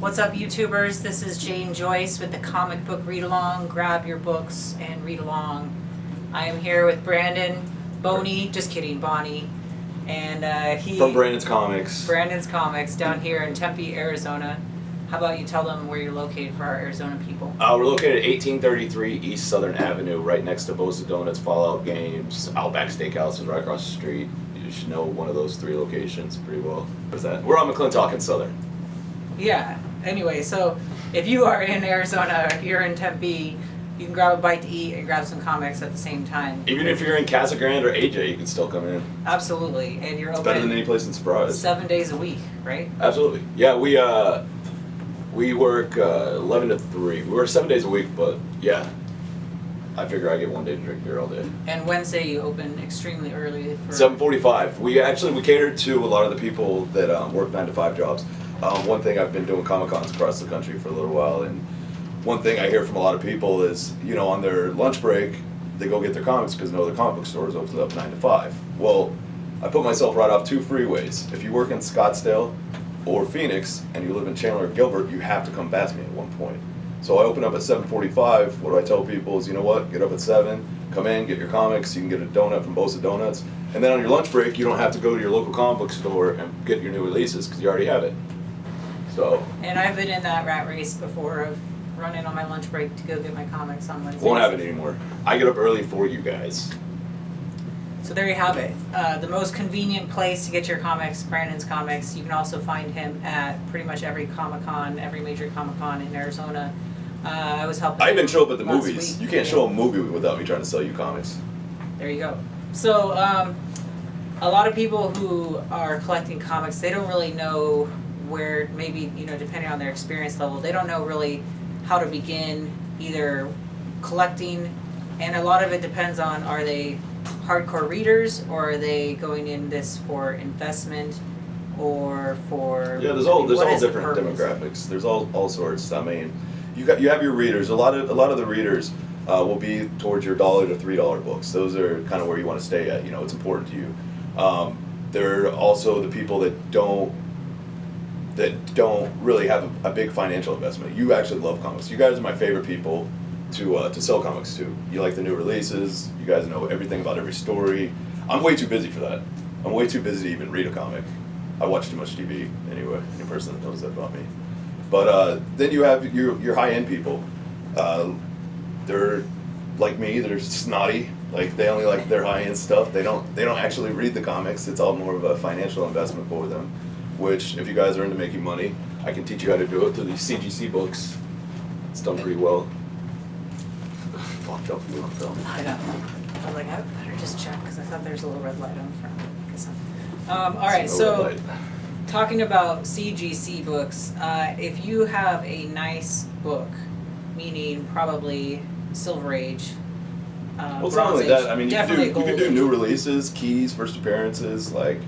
What's up, YouTubers? This is Jane Joyce with the Comic Book Read Along. Grab your books and read along. I am here with Brandon, Boney, just kidding, Bonnie, and he... From Brandon's Comics. Brandon's Comics, down here in Tempe, Arizona. How about you tell them where you're located for our Arizona people? We're located at 1833 East Southern Avenue, right next to Bosa Donuts, Fallout Games, Outback Steakhouse is right across the street. You should know one of those three locations pretty well. What's that? We're on McClintock and Southern. Yeah, anyway, so if you are in Arizona, if you're in Tempe, you can grab a bite to eat and grab some comics at the same time. Even if you're in Casa Grande or AJ, you can still come in. Absolutely, and you're It's open better than any place in Surprise. 7 days a week, right? Absolutely. Yeah, we work 11 to 3. We work 7 days a week, but yeah, I figure I get 1 day to drink beer all day. And Wednesday you open extremely early. For 7:45. We cater to a lot of the people that work 9 to 5 jobs. One thing, I've been doing Comic-Cons across the country for a little while, and one thing I hear from a lot of people is, you know, on their lunch break, they go get their comics because no other comic book stores open up 9 to 5. Well, I put myself right off 2 freeways. If you work in Scottsdale or Phoenix and you live in Chandler or Gilbert, you have to come past me at one point. So I open up at 7:45. What do I tell people is, you know what, get up at 7, come in, get your comics, you can get a donut from Bosa Donuts, and then on your lunch break, you don't have to go to your local comic book store and get your new releases because you already have it. So. And I've been in that rat race before of running on my lunch break to go get my comics on Wednesdays. Won't happen anymore. I get up early for you guys. So there you have it. The most convenient place to get your comics, Brandon's Comics. You can also find him at pretty much every Comic-Con, every major Comic-Con in Arizona. I was helping. I even show up at the movies. Week. You can't show a movie without me trying to sell you comics. There you go. So a lot of people who are collecting comics, they don't really know where, maybe, you know, depending on their experience level, they don't know really how to begin either collecting, and a lot of it depends on, are they hardcore readers, or are they going in this for investment, or for... Yeah, there's all different demographics. There's all sorts. I mean, you have your readers. A lot of the readers will be towards your $1 to $3 books. Those are kind of where you want to stay at. You know, it's important to you. There are also the people that don't really have a big financial investment. You actually love comics. You guys are my favorite people to sell comics to. You like the new releases. You guys know everything about every story. I'm way too busy for that. I'm way too busy to even read a comic. I watch too much TV anyway. Any person that knows that about me. But then you have your high-end people. They're like me. They're snotty. Like, they only like their high-end stuff. They don't actually read the comics. It's all more of a financial investment for them. Which, if you guys are into making money, I can teach you how to do it through these CGC books. It's done pretty well. Fucked up film. I know. I was like, I better just check, because I thought there was a little red light on the front. Alright, so talking about CGC books, if you have a nice book, meaning probably Silver Age, well, it's not only that. I mean, you can do new Age. releases, keys, first appearances. Like,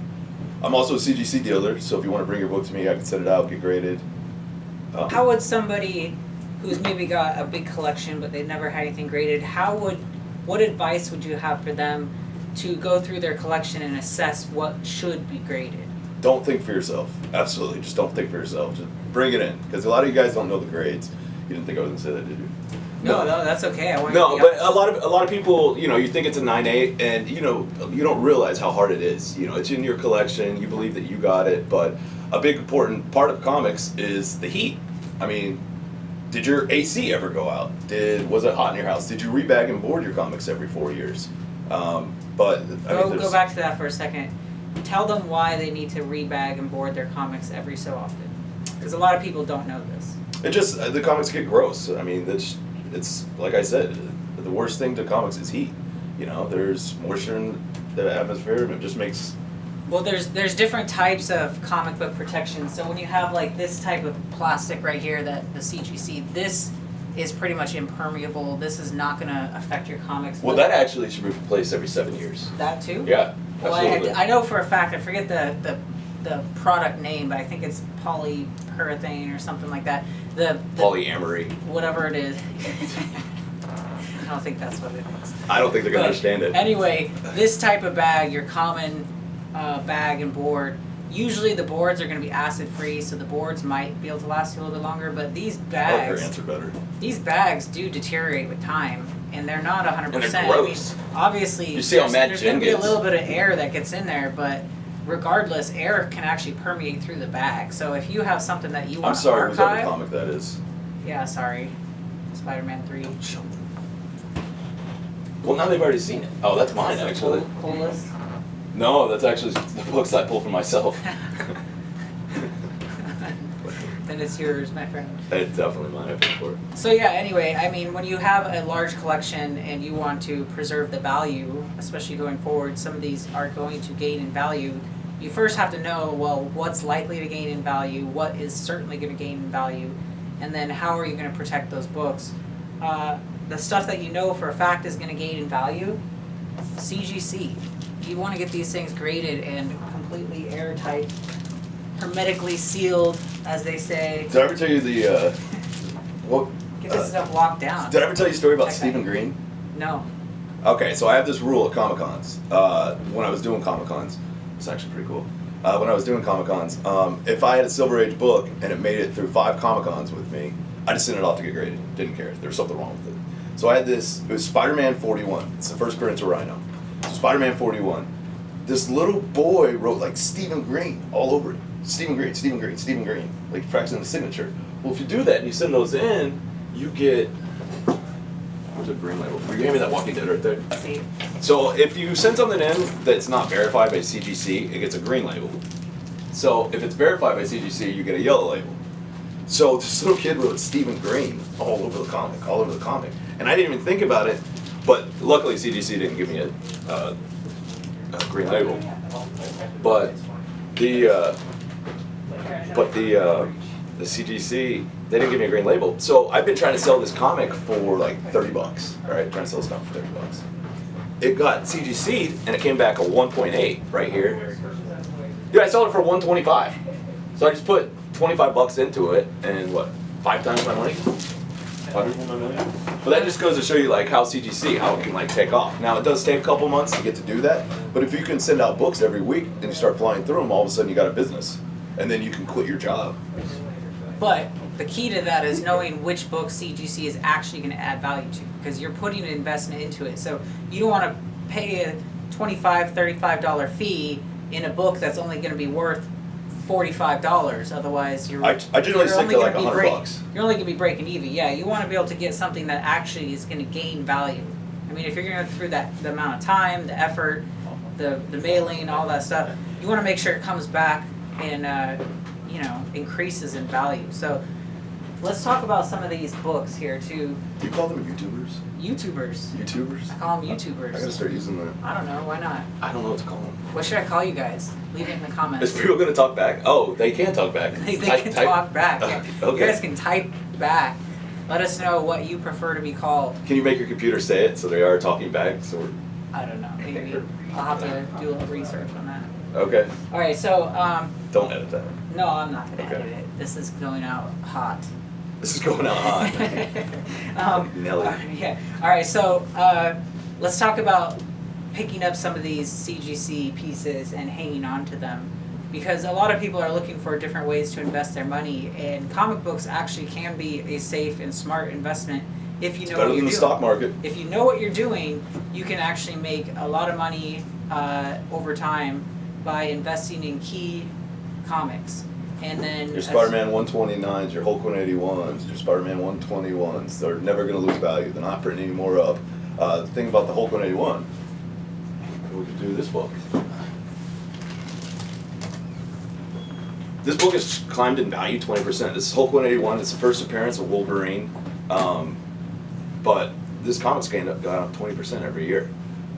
I'm also a CGC dealer, so if you want to bring your book to me, I can set it out, get graded. How would somebody who's maybe got a big collection but they've never had anything graded, what advice would you have for them to go through their collection and assess what should be graded? Don't think for yourself. Absolutely, just don't think for yourself. Just bring it in, because a lot of you guys don't know the grades. You didn't think I was gonna say that, did you? No, that's okay. I want No, but a lot of people, you know, you think it's a 9.8, and you know, you don't realize how hard it is. You know, it's in your collection. You believe that you got it, but a big important part of comics is the heat. I mean, did your AC ever go out? Was it hot in your house? Did you rebag and board your comics every 4 years? Go back to that for a second. Tell them why they need to rebag and board their comics every so often, because a lot of people don't know this. It just, the comics get gross. I mean, it's like I said, the worst thing to comics is heat. You know, there's moisture in the atmosphere, and it just makes... Well, there's different types of comic book protection. So when you have like this type of plastic right here, that the CGC, this is pretty much impermeable. This is not going to affect your comics. Well, that actually should be replaced every 7 years. That too? Yeah, absolutely. Well, I know for a fact, I forget the product name, but I think it's polyurethane or something like that. The polyamory. Whatever it is. I don't think that's what it is. I don't think they're going to understand it. Anyway, this type of bag, your common bag and board, Usually the boards are going to be acid free, so the boards might be able to last you a little bit longer. But these bags, answer better. These bags do deteriorate with time, and they're not 100%. And they're gross. I mean, obviously, You see how mad there's Jen going to be a gets? little bit of air that gets in there, but regardless, air can actually permeate through the bag. So if you have something that you I'm want to sorry, whatever archive, comic that is. yeah, sorry, Spider-Man 3. Well, now they've already seen it. Oh, that's mine, actually. Coolest. No, that's actually the books I pulled for myself. Then it's yours, my friend. It's definitely mine. I paid for it. So yeah, anyway, I mean, when you have a large collection and you want to preserve the value, especially going forward, some of these are going to gain in value. You first have to know, well, what's likely to gain in value, what is certainly going to gain in value, and then how are you going to protect those books. The stuff that you know for a fact is going to gain in value, CGC. You want to get these things graded and completely airtight, hermetically sealed, as they say. Did I ever tell you the what? Get this stuff locked down. Did I ever tell you a story about Check Stephen that. Green? No. Okay, so I have this rule at Comic Cons. When I was doing Comic Cons, it's actually pretty cool. When I was doing Comic Cons, if I had a Silver Age book and it made it through 5 Comic Cons with me, I just sent it off to get graded. Didn't care. There was something wrong with it. So I had this. It was Spider-Man 41. It's the first appearance of Rhino. So Spider-Man 41. This little boy wrote like Stephen Green all over it. Stephen Green, Stephen Green, Stephen Green. Like practicing the signature. Well, if you do that and you send those in, you get. Where's the green label? You gave me that Walking Dead right there. See? So if you send something in that's not verified by CGC, it gets a green label. So if it's verified by CGC, you get a yellow label. So this little kid wrote Stephen Green all over the comic, and I didn't even think about it. But luckily, CGC didn't give me a green label. But the CGC, they didn't give me a green label. So I've been trying to sell this comic for like $30. All right, trying to sell this comic for $30. It got CGC'd and it came back a 1.8 right here. Dude, I sold it for $125. So I just put $25 into it and what, 5 times my money? 5 times my money? But that just goes to show you like how CGC, how it can like take off. Now it does take a couple months to get to do that, but if you can send out books every week and you start flying through them, all of a sudden you got a business. And then you can quit your job. But the key to that is knowing which book CGC is actually going to add value to, because you're putting an investment into it. So you don't want to pay a $25, $35 fee in a book that's only going to be worth $45. Otherwise, you're. I generally stick to like $100. You're only going to be breaking even. Yeah, you want to be able to get something that actually is going to gain value. I mean, if you're going to go through the amount of time, the effort, the mailing, all that stuff, you want to make sure it comes back and increases in value. So let's talk about some of these books here too. Do you call them YouTubers? YouTubers. YouTubers? I call them YouTubers. I gotta start using that. I don't know, why not? I don't know what to call them. What should I call you guys? Leave it in the comments. Is people gonna talk back? Oh, they can talk back. They can talk back. Yeah. Okay. You guys can type back. Let us know what you prefer to be called. Can you make your computer say it so they are talking back? So we're... I don't know, maybe. I'll have to do a little research on that. Okay. Alright, so Don't edit that. no, I'm not gonna Okay. edit it. This is going out hot. This is going out hot. Nelly. Yeah. All right. So let's talk about picking up some of these CGC pieces and hanging on to them, because a lot of people are looking for different ways to invest their money, and comic books actually can be a safe and smart investment if you know Better what you're than the doing. stock market. If you know what you're doing, you can actually make a lot of money over time by investing in key comics. And then Your Spider-Man 129s, your Hulk 181s, your Spider-Man 121s, they're never going to lose value. They're not printing any more up. The thing about the Hulk 181, we could do this book. This book has climbed in value 20%. This is Hulk 181. It's the first appearance of Wolverine. But this comic's gone up 20% every year.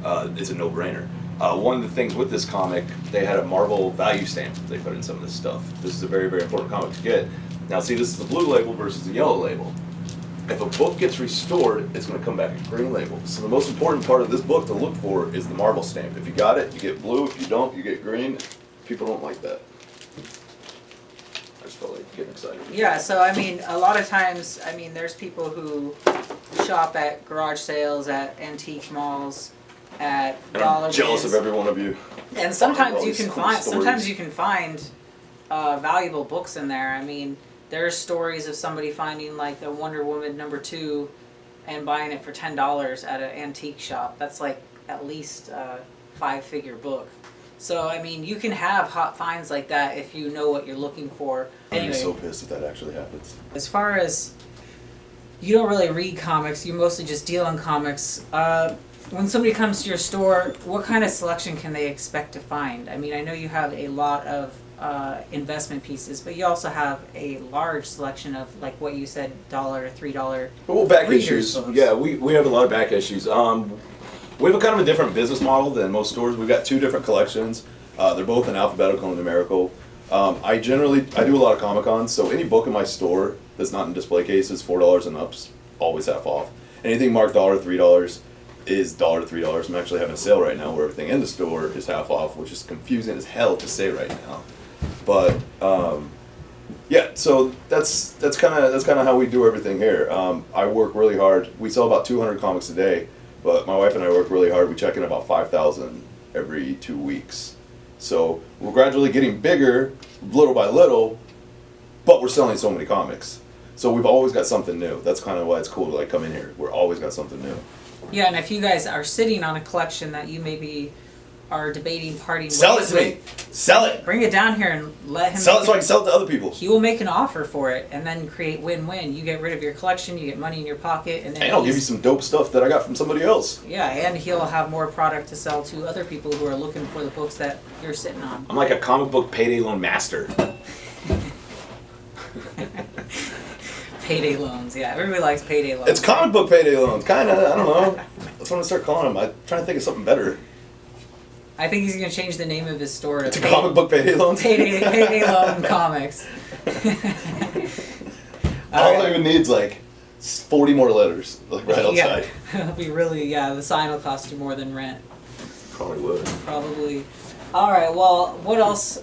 It's a no-brainer. One of the things with this comic, they had a Marvel value stamp they put in some of this stuff. This is a very, very important comic to get. Now see, this is the blue label versus the yellow label. If a book gets restored, it's going to come back a green label. So the most important part of this book to look for is the Marvel stamp. If you got it, you get blue. If you don't, you get green. People don't like that. I just felt like getting excited. yeah, so I mean, a lot of times, I mean, there's people who shop at garage sales, at antique malls, at And dollar I'm jealous bins. of every one of you. And all sometimes you these can cool find stories. valuable books in there. I mean, there's stories of somebody finding like the Wonder Woman #2 and buying it for $10 at an antique shop. That's like at least a 5-figure book. So I mean, you can have hot finds like that if you know what you're looking for. I'd Anyway, be so pissed if that actually happens. as far as you don't really read comics, you mostly just deal in comics. When somebody comes to your store, what kind of selection can they expect to find? I mean, I know you have a lot of investment pieces, but you also have a large selection of, like what you said, $1, $3. Well, back Readers issues. books. Yeah, we have a lot of back issues. We have a kind of a different business model than most stores. We've got 2 different collections. They're both in alphabetical and numerical. I do a lot of Comic-Cons, so any book in my store that's not in display cases, $4 and up's always half off. Anything marked $1, $3 is $1 to $3. I'm actually having a sale right now where everything in the store is half off, which is confusing as hell to say right now. But yeah, so that's kind of how we do everything here. I work really hard. We sell about 200 comics a day, but my wife and I work really hard. We check in about 5,000 every 2 weeks. So we're gradually getting bigger, little by little, but we're selling so many comics. So we've always got something new. That's kind of why it's cool to like come in here. We're always got something new. Yeah, and if you guys are sitting on a collection that you maybe are debating parting Sell it ways to me. with, Sell it. bring it down here and let him Sell it make so I can sell it to other people. He will make an offer for it and then create win-win. You get rid of your collection, you get money in your pocket, and then And I'll give you some dope stuff that I got from somebody else. yeah, and he'll have more product to sell to other people who are looking for the books that you're sitting on. I'm like a comic book payday loan master. Payday loans, yeah. Everybody likes payday loans. It's comic book payday loans, kind of. I don't know. That's what I start calling them. I'm trying to think of something better. I think he's going to change the name of his store to To comic book payday loans. Payday Loan Comics. All I even need's like 40 more letters, like right outside. Yeah, it'll be really, yeah, the sign will cost you more than rent. Probably would. Probably. All right, well, what else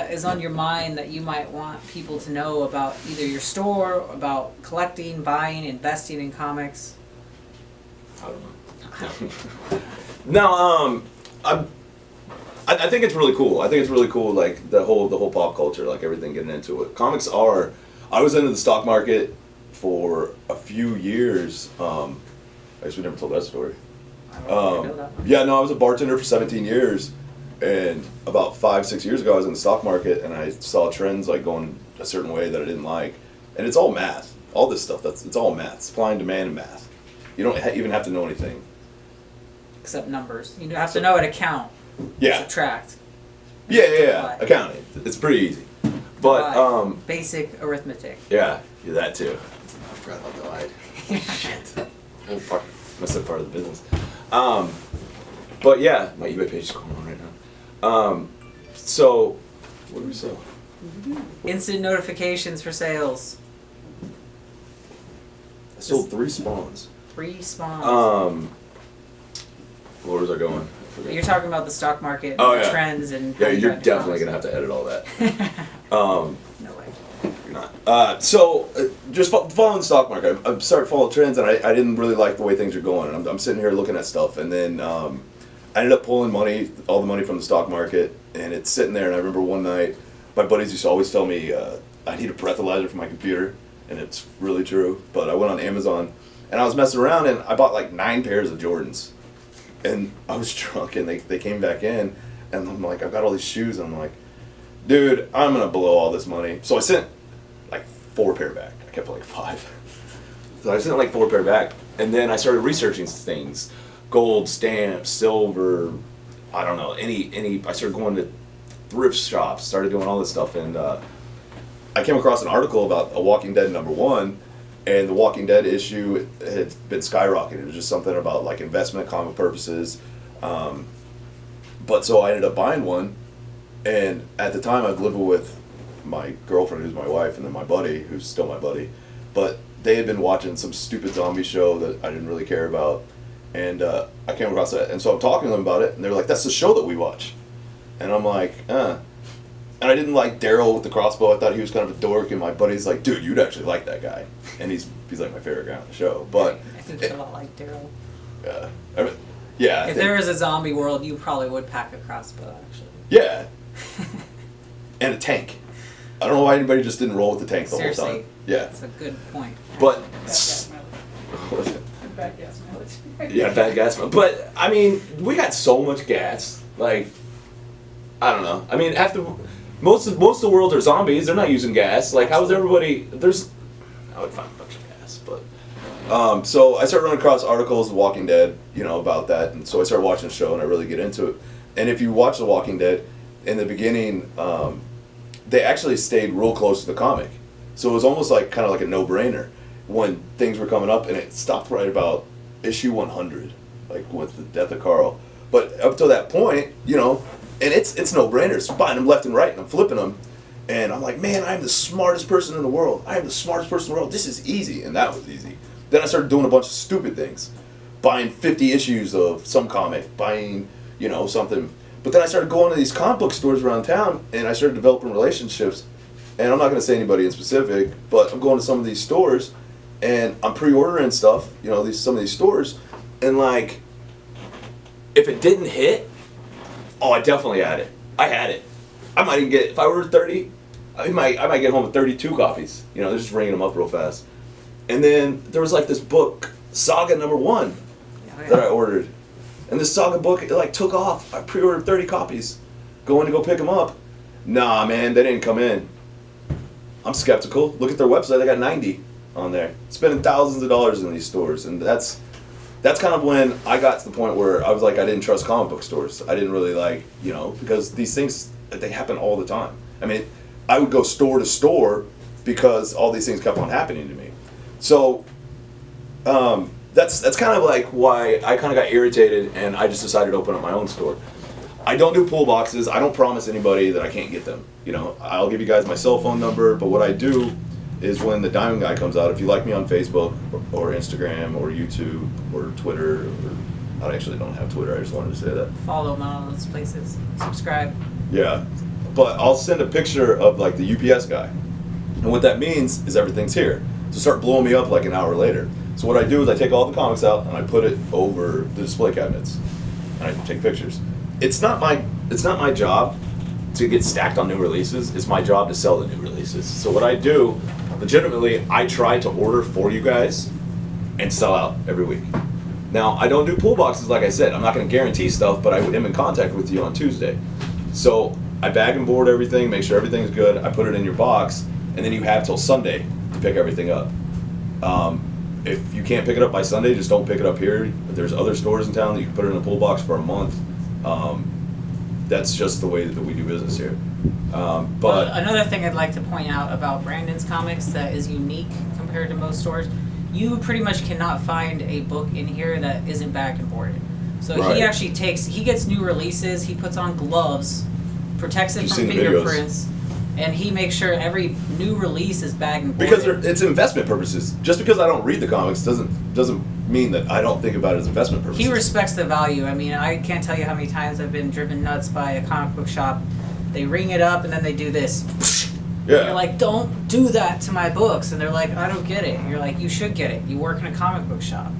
is on your mind that you might want people to know about either your store, about collecting, buying, investing in comics? I don't know. No, I think it's really cool. I think it's really cool, like the whole pop culture, like everything getting into it. Comics are. I was into the stock market for a few years. I guess we never told that story. I don't know if you know that one. Yeah, no, I was a bartender for 17 years, and about 5-6 years ago, I was in the stock market, and I saw trends like going a certain way that I didn't like, and it's all math. All this stuff, it's all math. Supply and demand and math. You don't even have to know anything. Except numbers. You have to know how to count. Yeah. Subtract. Yeah. Accounting. It's pretty easy. But Divide. Basic arithmetic. yeah, that too. I forgot about divide. Shit. Must have part of the business. But yeah, my eBay page is going on right now. So what do we sell? Instant notifications for sales. I sold 3 spawns. 3 spawns. Where was I going? I forgot. You're talking about the stock market and Oh, the yeah. trends and Yeah, how you you're drive definitely costs. gonna have to edit all that. No way. You're not. Just following the stock market. I started following trends, and I didn't really like the way things are going. And I'm sitting here looking at stuff, and then I ended up pulling all the money from the stock market, and it's sitting there. And I remember one night, my buddies used to always tell me I need a breathalyzer for my computer, and it's really true. But I went on Amazon, and I was messing around, and I bought like 9 pairs of Jordans, and I was drunk, and they came back in, and I'm like, I've got all these shoes, and I'm like, dude, I'm gonna blow all this money. So I sent like 4 pair back. I kept like 5. So I sent like 4 pair back, and then I started researching things, gold, stamps, silver, I don't know, any. I started going to thrift shops, started doing all this stuff, and I came across an article about a Walking Dead #1, and the Walking Dead issue had been skyrocketing. It was just something about like investment, comic purposes. But so I ended up buying one. And at the time, I was living with my girlfriend, who's my wife, and then my buddy, who's still my buddy. But they had been watching some stupid zombie show that I didn't really care about. And I came across that. And so I'm talking to them about it, and they're like, that's the show that we watch. And I'm like, And I didn't like Daryl with the crossbow. I thought he was kind of a dork. And my buddy's like, dude, you'd actually like that guy. And he's like my favorite guy on the show. But I think you're a lot like Daryl. Yeah. If there was a zombie world, you probably would pack a crossbow, actually. Yeah. And a tank. I don't know why anybody just didn't roll with the tank the Seriously, whole time. Yeah. That's a good point. But What was it? Bad gas mileage. yeah, bad gas. But I mean, we got so much gas. Like, I don't know. I mean, after most of the world are zombies, they're not using gas. Like, how is everybody? I would find a bunch of gas, but so I started running across articles of Walking Dead, about that, and so I started watching the show, and I really get into it. And if you watch The Walking Dead, in the beginning, they actually stayed real close to the comic, so it was almost like kind of like a no-brainer when things were coming up, and it stopped right about issue 100, like with the death of Carl. But up to that point, and it's no-brainers, buying them left and right, and I'm flipping them, and I'm like, man, I'm the smartest person in the world. I am the smartest person in the world. This is easy, and that was easy. Then I started doing a bunch of stupid things, buying 50 issues of some comic, buying, something. But then I started going to these comic book stores around town, and I started developing relationships. And I'm not going to say anybody in specific, but I'm going to some of these stores, and I'm pre-ordering stuff, some of these stores, and like, if it didn't hit, oh, I definitely had it. I had it. I might even get, if I ordered 30, I might get home with 32 copies. They're just ringing them up real fast. And then there was like this book, Saga #1, that I ordered. And this Saga book, it like took off. I pre-ordered 30 copies. Going to go pick them up. Nah, man, they didn't come in. I'm skeptical. Look at their website, they got 90 on there. Spending thousands of dollars in these stores. And that's kind of when I got to the point where I was like, I didn't trust comic book stores. I didn't really like, because these things, they happen all the time. I mean, I would go store to store because all these things kept on happening to me. So, that's kind of like why I kind of got irritated, and I just decided to open up my own store. I don't do pull boxes. I don't promise anybody that I can't get them. I'll give you guys my cell phone number, but what I do is when the Diamond Guy comes out, if you like me on Facebook or Instagram or YouTube or Twitter, I actually don't have Twitter, I just wanted to say that. Follow them on all those places. Subscribe. Yeah, but I'll send a picture of like the UPS guy. And what that means is everything's here. So start blowing me up like an hour later. So what I do is I take all the comics out and I put it over the display cabinets. And I take pictures. It's not my job to get stacked on new releases. It's my job to sell the new releases. So what I do, legitimately, I try to order for you guys and sell out every week. Now, I don't do pull boxes like I said. I'm not going to guarantee stuff, but I am in contact with you on Tuesday. So I bag and board everything, make sure everything's good. I put it in your box, and then you have till Sunday to pick everything up. If you can't pick it up by Sunday, just don't pick it up here. There's other stores in town that you can put it in a pull box for a month. That's just the way that we do business here. But another thing I'd like to point out about Brandon's comics that is unique compared to most stores, you pretty much cannot find a book in here that isn't bagged and boarded. So Right. he actually he gets new releases, he puts on gloves, protects it You've from seen the videos. fingerprints, and he makes sure every new release is bagged and boarded. because it's investment purposes. Just because I don't read the comics doesn't mean that I don't think about it as investment purposes. He respects the value. I mean, I can't tell you how many times I've been driven nuts by a comic book shop. They ring it up and then they do this. Yeah. You're like, don't do that to my books. And they're like, I don't get it. You're like, you should get it. You work in a comic book shop.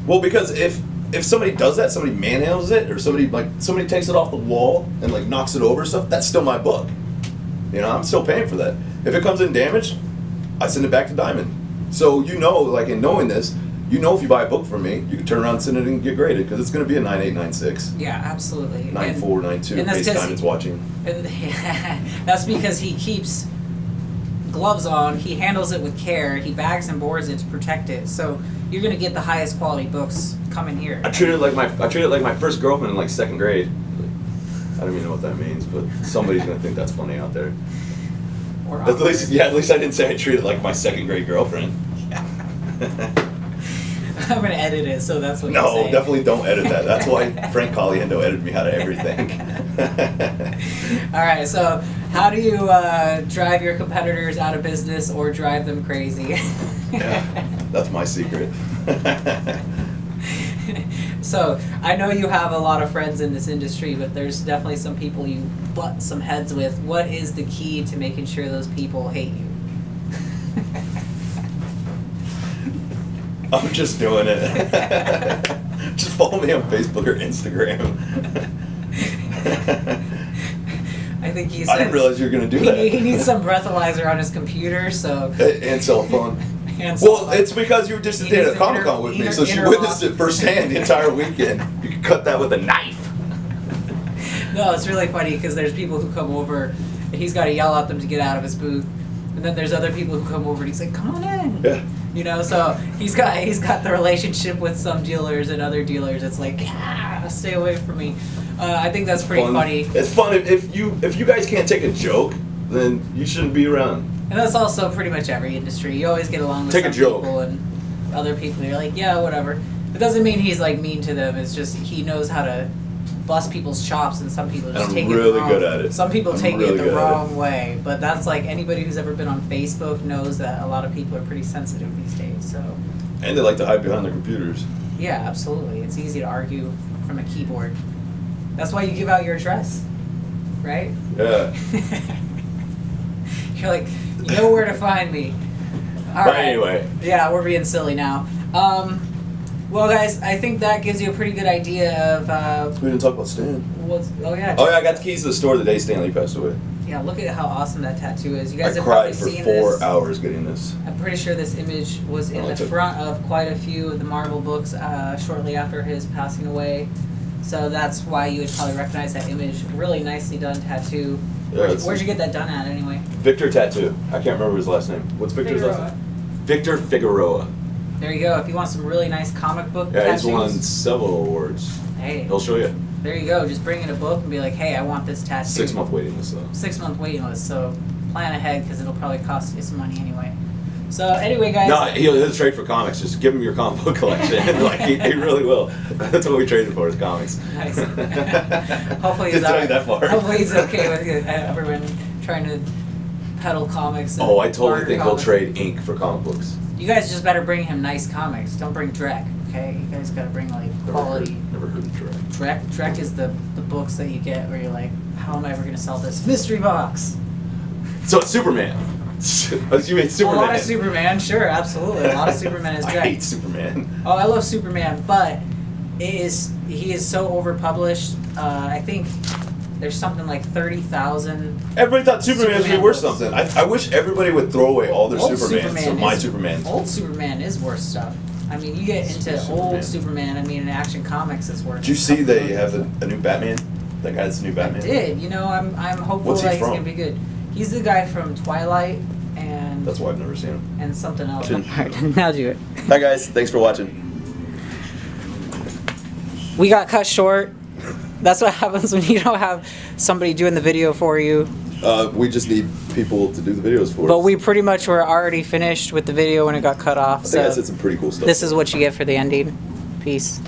Well, because if somebody does that, somebody manhandles it, or somebody takes it off the wall and like knocks it over and stuff, that's still my book. I'm still paying for that. If it comes in damaged, I send it back to Diamond. So like in knowing this, if you buy a book from me, you can turn around and send it and get graded because it's going to be a 9896. Yeah, absolutely. 94, 92, in that's case 'cause Diamond's watching. And that's because he keeps gloves on, he handles it with care, he bags and boards it to protect it. So you're going to get the highest quality books coming here. I treat it like my first girlfriend in like second grade. I don't even know what that means, but somebody's gonna think that's funny out there. Or At least I didn't say I treated it like my second grade girlfriend. I'm going to edit it, so that's what you No, say. definitely don't edit that. That's why Frank Caliendo edited me out of everything. All right, so how do you drive your competitors out of business or drive them crazy? Yeah, that's my secret. So I know you have a lot of friends in this industry, but there's definitely some people you butt some heads with. What is the key to making sure those people hate you? I'm just doing it. Just follow me on Facebook or Instagram. I think he's. I didn't realize you were gonna do that. He needs some breathalyzer on his computer, so. And cell phone. And cell Well, phone. it's because you were just He at needs a an Comic-Con with me, so she interlock. witnessed it firsthand the entire weekend. You can cut that with a knife. No, it's really funny because there's people who come over and he's got to yell at them to get out of his booth, and then there's other people who come over and he's like, "Come on in." Yeah. You know, so he's got the relationship with some dealers and other dealers. It's like, stay away from me. I think that's pretty funny. It's fun if you guys can't take a joke, then you shouldn't be around. And that's also pretty much every industry. You always get along with Take a some joke. people and other people. You're like, yeah, whatever. It doesn't mean he's like mean to them. It's just he knows how to bust people's chops, and some people just I'm take really it wrong. good at it. Some people I'm take really it the good at wrong way. But that's like anybody who's ever been on Facebook knows that a lot of people are pretty sensitive these days. So And they like to hide behind their computers. yeah, absolutely. It's easy to argue from a keyboard. That's why you give out your address, right? Yeah. You're like, you know where to find me. All But right. anyway. Yeah, we're being silly now. Well, guys, I think that gives you a pretty good idea of We didn't talk about Stan. what's. Oh yeah. Oh yeah, I got the keys to the store the day Stanley passed away. Yeah, look at how awesome that tattoo is. You I guys have probably cried for seen 4 this. hours getting this. I'm pretty sure this image was in Oh, the it's a- front of quite a few of the Marvel books shortly after his passing away. So that's why you would probably recognize that image. Really nicely done tattoo. Yeah, Where'd you get that done at anyway? Victor Tattoo. I can't remember his last name. What's Victor's last name? Victor Figueroa. There you go. If you want some really nice comic book Yeah, tattoos, he's won several awards. hey, He'll show you. there you go. Just bring in a book and be like, hey, I want this tattoo. 6-month waiting list though. 6-month waiting list. So plan ahead because it'll probably cost you some money anyway. So anyway, guys. No, he'll trade for comics. Just give him your comic book collection. Like he really will. That's what we traded for is comics. Nice. Hopefully he's Didn't tell you that far. Hopefully he's okay with everyone trying to peddle comics. And Oh, I totally barter think he'll comics. trade ink for comic books. You guys just better bring him nice comics. Don't bring Drek, okay? You guys gotta bring like quality. Never heard of Drake. Drek is the books that you get where you're like, how am I ever gonna sell this mystery box? So it's Superman. You hate Superman. A lot of Superman, sure, absolutely. A lot of Superman is I Drek. hate Superman. Oh, I love Superman, but he is so overpublished. I think there's something like 30,000. Everybody thought Superman was Superman worth books. something. I wish everybody would throw away all their Old Supermans. So my is- Superman. Old Superman is worth stuff. I mean, you get into old Superman. I mean, in Action Comics is worth. Did you see they have a new Batman? That guy that's the new Batman? I did. You know, I'm hopeful What's he that he's from? gonna be good. He's the guy from Twilight and That's why I've never seen him. and something else. Didn't- Alright, now do it. Hi guys, thanks for watching. We got cut short. That's what happens when you don't have somebody doing the video for you. We just need people to do the videos for us. But we pretty much were already finished with the video when it got cut off. I think I So said some pretty cool stuff. this is what you get for the ending. Peace.